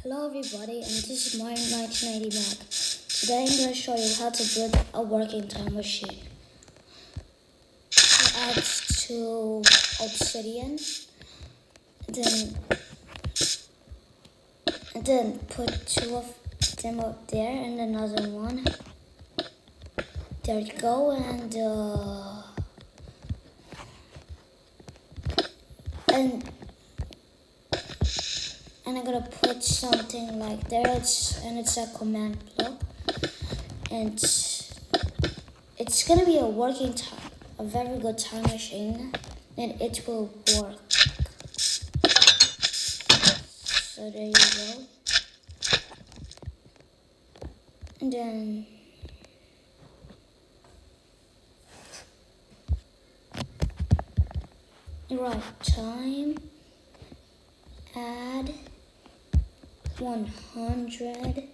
Hello everybody, and this is my 1980 Mac. Today I'm going to show you how to build a working time machine. So add to obsidian, and then put two of them up there and another one. There you go, and I'm gonna put something like there. It's a command block, and it's gonna be a working time, a very good time machine, and it will work. So there you go. And then right time, add 100.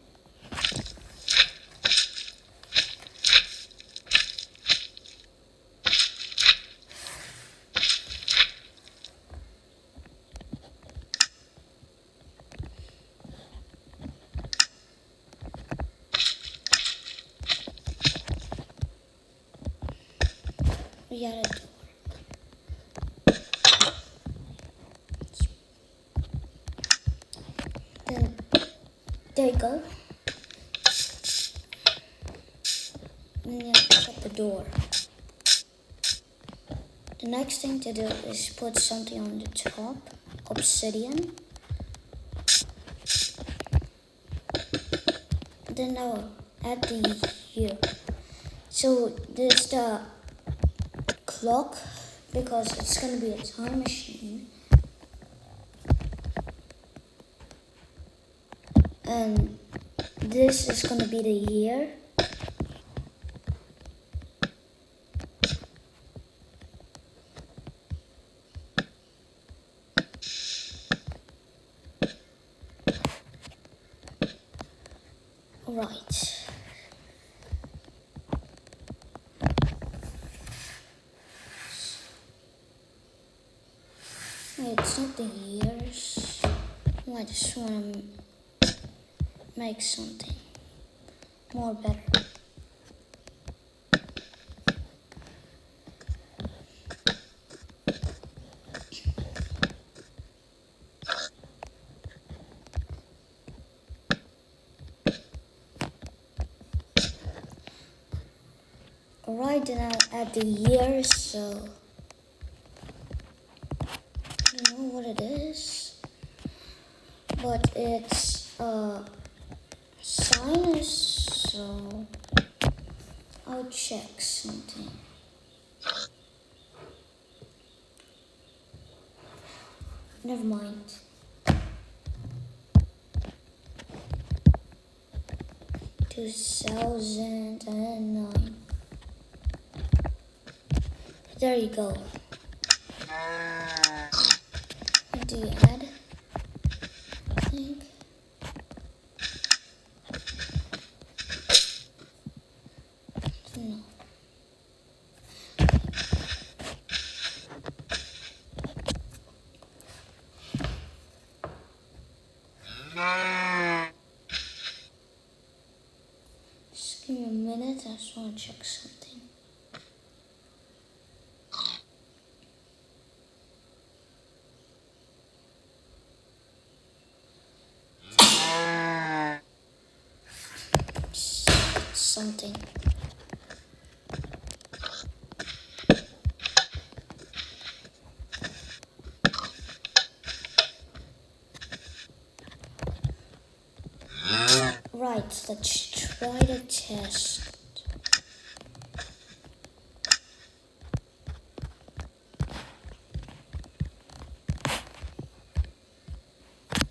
We got it. Then there you go. And then you have to shut the door. The next thing to do is put something on the top, obsidian. Then now add the here. So this is the clock because it's gonna be a time machine. And this is gonna be the year. Right. Wait, it's not the years. I just want to make something more better. Alright, then I'll add the years, so you know what it is, but it's sinus, so I'll check something. Never mind. 2009. There you go. What do you add? I think. No. Just give me a minute, I just want to check something. Something. Right, let's try the test.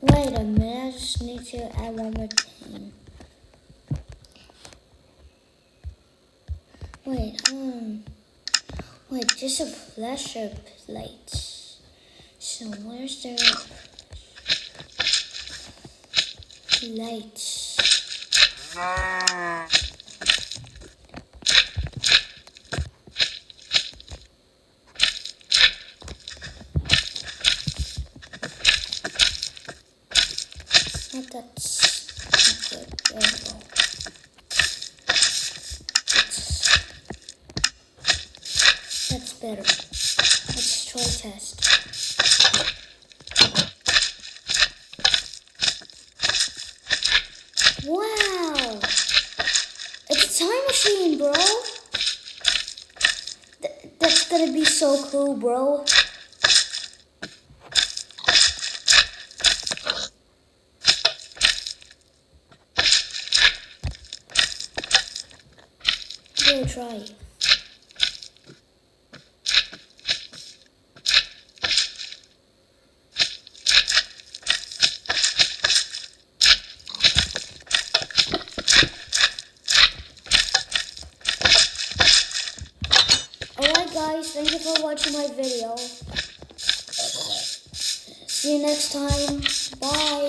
Wait a minute, I just need to add one more thing. Wait, just a pressure plate. So where's the plate? Not That's not good. There we go. That's better. Let's try test. Wow! It's a time machine, bro! That's gonna be so cool, bro. Go try. Alright guys, thank you for watching my video. See you next time. Bye.